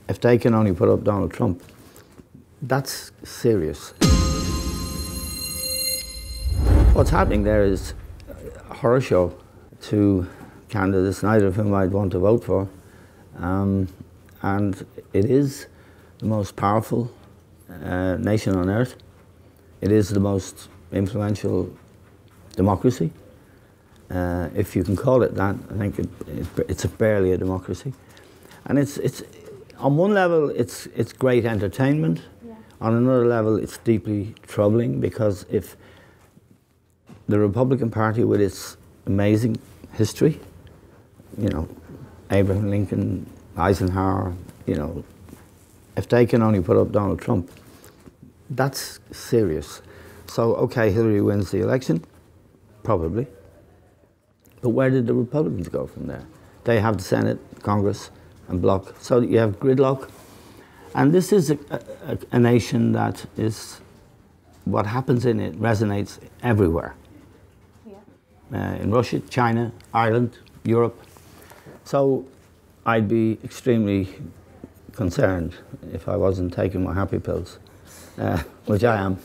if they can only put up Donald Trump, that's serious. What's happening there is a horror show to candidates, neither of whom I'd want to vote for. And it is the most powerful nation on earth. It is the most influential democracy. If you can call it that, I think it's barely a democracy. And it's on one level, it's great entertainment. Yeah. On another level, it's deeply troubling, because if the Republican Party, with its amazing history, you know, Abraham Lincoln, Eisenhower, you know, if they can only put up Donald Trump, that's serious. So, okay, Hillary wins the election, probably. But where did the Republicans go from there? They have the Senate, Congress, and bloc. So you have gridlock. And this is a nation that is, what happens in it resonates everywhere. Yeah. In Russia, China, Ireland, Europe. So I'd be extremely concerned if I wasn't taking my happy pills, which I am.